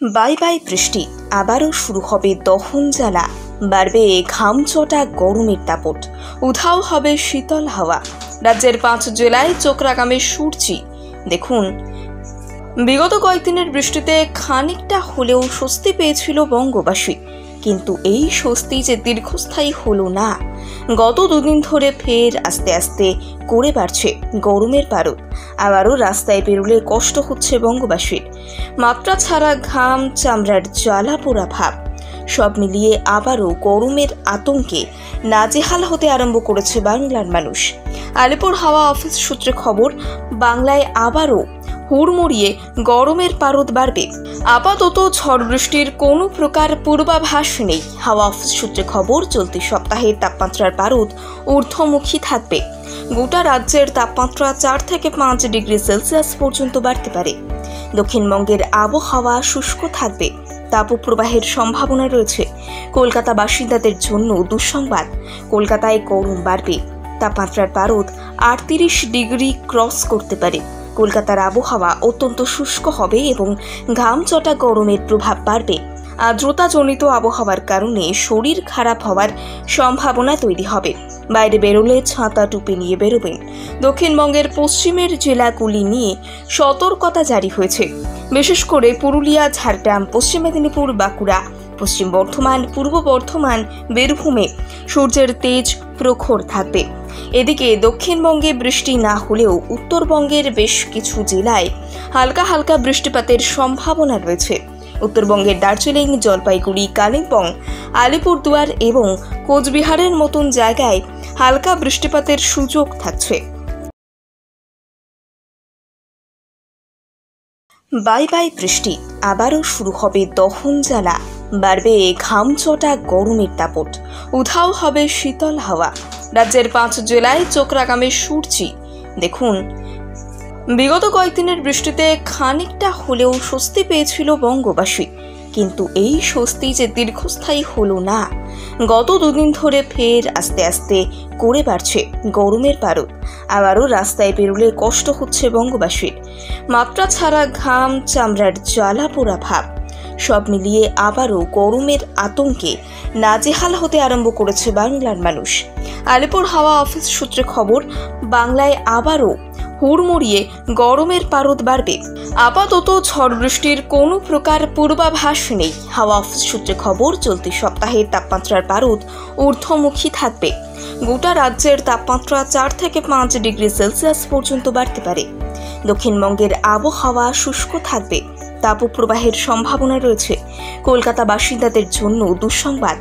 Bye bye বৃষ্টি, আবারও শুরু হবে দহন জ্বালা, বাড়বে ঘামচটা গরমের দাপট, উধাও হবে শীতল হাওয়া। রাজ্যের 5 জেলায় চোখ রাঙাবে সূর্যি। দেখুন, বিগত কয়েকদিনের বৃষ্টিতে খানিকটা হলেও স্বস্তি পেয়েছিল বঙ্গবাসী, কিন্তু এই স্বস্তি যে দীর্ঘস্থায়ী হলো না। গত দুদিন ধরে ফের আস্তে আস্তে করে বাড়ছে গরমের পারদ। আবারও রাস্তায় বেরোলে কষ্ট হচ্ছে বঙ্গবাসীর। মাত্রা ছাড়া ঘাম, চামড়ার জ্বালা পোড়া ভাব, সব মিলিয়ে আবারও গরমের আতঙ্কে নাজেহাল হতে আরম্ভ করেছে বাংলার মানুষ। আলিপুর হাওয়া অফিস সূত্রে খবর, বাংলায় আবারও হুড়মুড়িয়ে গরমের পারদ বাড়বে। আপাতত ঝড় বৃষ্টির কোনো প্রকার পূর্বাভাস নেই। হাওয়া অফিস সূত্রে খবর, চলতি সপ্তাহে তাপমাত্রার পারদ ঊর্ধ্বমুখী থাকবে। গোটা রাজ্যের তাপমাত্রা 4 থেকে 5 ডিগ্রি সেলসিয়াস পর্যন্ত বাড়তে পারে। দক্ষিণবঙ্গের আবহাওয়া শুষ্ক থাকবে, তাপপ্রবাহের সম্ভাবনা রয়েছে। কলকাতা বাসিন্দাদের জন্য দুঃসংবাদ, কলকাতায় গরম বাড়বে। তাপমাত্রার পারদ 38 ডিগ্রি ক্রস করতে পারে। কলকাতার আবহাওয়া অত্যন্ত শুষ্ক হবে এবং ঘামচটা গরমের প্রভাব বাড়বে। আর্দ্রতাজনিত আবহাওয়ার কারণে শরীর খারাপ হওয়ার সম্ভাবনা তৈরি হবে। বাইরে বেরোলে ছাতা টুপি নিয়ে বেরোবেন। দক্ষিণবঙ্গের পশ্চিমের জেলাগুলি নিয়ে সতর্কতা জারি হয়েছে। বিশেষ করে পুরুলিয়া, ঝাড়গ্রাম, পশ্চিম মেদিনীপুর, বাঁকুড়া, পশ্চিম বর্ধমান, পূর্ব বর্ধমান, বীরভূমে সূর্যের তেজ প্রখর থাকবে। এদিকে দক্ষিণবঙ্গে বৃষ্টি না হলেও উত্তরবঙ্গের বেশ কিছু জেলায় হালকা হালকা বৃষ্টিপাতের সম্ভাবনা রয়েছে। উত্তরবঙ্গের দার্জিলিং, জলপাইগুড়ি, কালিম্পং, আলিপুরদুয়ার এবং কোচবিহারের মতন জায়গায় হালকা বৃষ্টিপাতের সুযোগ থাকছে। বাই বাই বৃষ্টি, আবারও শুরু হবে দহন জ্বালা, বাড়বে ঘামচটা গরমের দাপট, উধাও হবে শীতল হাওয়া। রাজ্যের 5 জেলায় চোখ রাঙাবে সূর্যি। দেখুন, বিগত কয়েকদিনের বৃষ্টিতে খানিকটা হলেও স্বস্তি পেয়েছিল বঙ্গবাসী, কিন্তু এই স্বস্তি যে দীর্ঘস্থায়ী হলো না। গত দুদিন ধরে ফের আস্তে আস্তে করে বাড়ছে গরমের পারদ। আবারও রাস্তায় বেরোলে কষ্ট হচ্ছে বঙ্গবাসীর। মাত্রা ছাড়া ঘাম, চামড়ার জ্বালা পোড়া ভাব, সব মিলিয়ে আবারও গরমের আতঙ্কে নাজেহাল হতে আরম্ভ করেছে বাংলার মানুষ। আলিপুর হাওয়া অফিস সূত্রে খবর, বাংলায় আবারও হুড়মুড়িয়ে গরমের পারদ বাড়বে। আপাতত ঝড় বৃষ্টির কোনো প্রকার পূর্বাভাস নেই। হাওয়া অফিস সূত্রে খবর, চলতি সপ্তাহে তাপমাত্রার পারদ ঊর্ধ্বমুখী থাকবে। গোটা রাজ্যের তাপমাত্রা 4 থেকে 5 ডিগ্রি সেলসিয়াস পর্যন্ত বাড়তে পারে। দক্ষিণবঙ্গের আবহাওয়া শুষ্ক থাকবে, তাপপ্রবাহের সম্ভাবনা রয়েছে। কলকাতা বাসিন্দাদের জন্য দুঃসংবাদ,